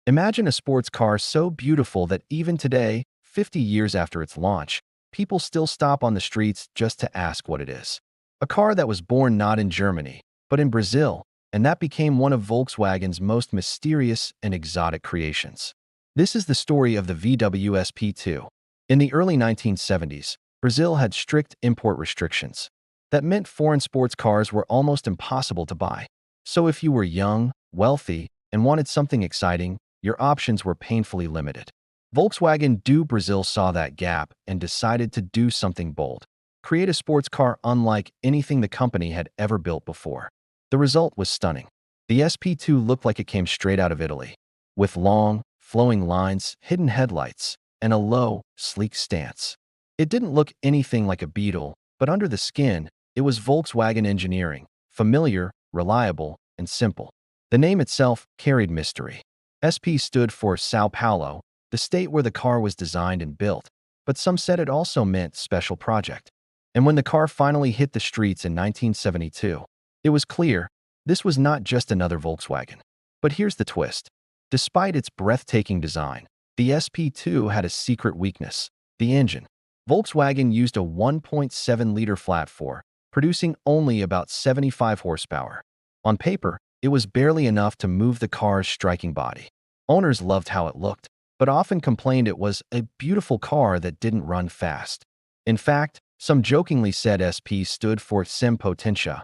Imagine a sports car so beautiful that even today, 50 years after its launch, people still stop on the streets just to ask what it is. A car that was born not in Germany, but in Brazil, and that became one of Volkswagen's most mysterious and exotic creations. This is the story of the VW SP2. In the early 1970s, Brazil had strict import restrictions. That meant foreign sports cars were almost impossible to buy. So if you were young, wealthy, and wanted something exciting, your options were painfully limited. Volkswagen do Brazil saw that gap and decided to do something bold. Create a sports car unlike anything the company had ever built before. The result was stunning. The SP2 looked like it came straight out of Italy, with long, flowing lines, hidden headlights, and a low, sleek stance. It didn't look anything like a Beetle, but under the skin, it was Volkswagen engineering, familiar, reliable, and simple. The name itself carried mystery. SP stood for São Paulo, the state where the car was designed and built, but some said it also meant special project. And when the car finally hit the streets in 1972, it was clear this was not just another Volkswagen. But here's the twist. Despite its breathtaking design, the SP2 had a secret weakness: the engine. Volkswagen used a 1.7-liter flat-four, producing only about 75 horsepower. On paper, it was barely enough to move the car's striking body. Owners loved how it looked, but often complained it was a beautiful car that didn't run fast. In fact, some jokingly said SP stood for Sem Potência,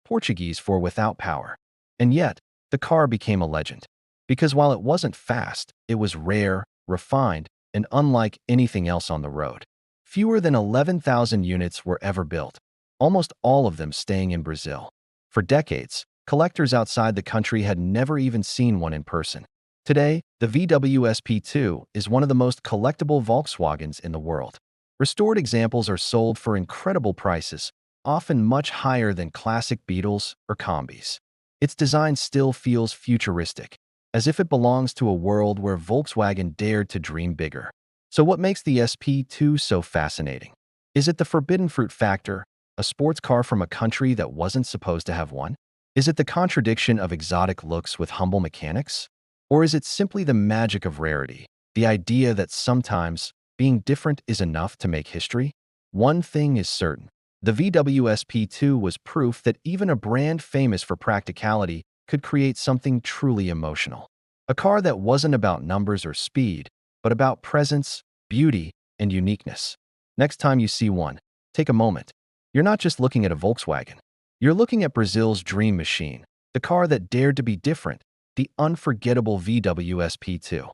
Portuguese for without power. And yet, the car became a legend. Because while it wasn't fast, it was rare, refined, and unlike anything else on the road. Fewer than 11,000 units were ever built, almost all of them staying in Brazil. For decades, collectors outside the country had never even seen one in person. Today, the VW SP2 is one of the most collectible Volkswagens in the world. Restored examples are sold for incredible prices, often much higher than classic Beetles or Combis. Its design still feels futuristic, as if it belongs to a world where Volkswagen dared to dream bigger. So what makes the SP2 so fascinating? Is it the forbidden fruit factor, a sports car from a country that wasn't supposed to have one? Is it the contradiction of exotic looks with humble mechanics? Or is it simply the magic of rarity, the idea that sometimes being different is enough to make history? One thing is certain. The VW SP2 was proof that even a brand famous for practicality could create something truly emotional. A car that wasn't about numbers or speed, but about presence, beauty, and uniqueness. Next time you see one, take a moment. You're not just looking at a Volkswagen. You're looking at Brazil's dream machine, the car that dared to be different, the unforgettable VW SP2.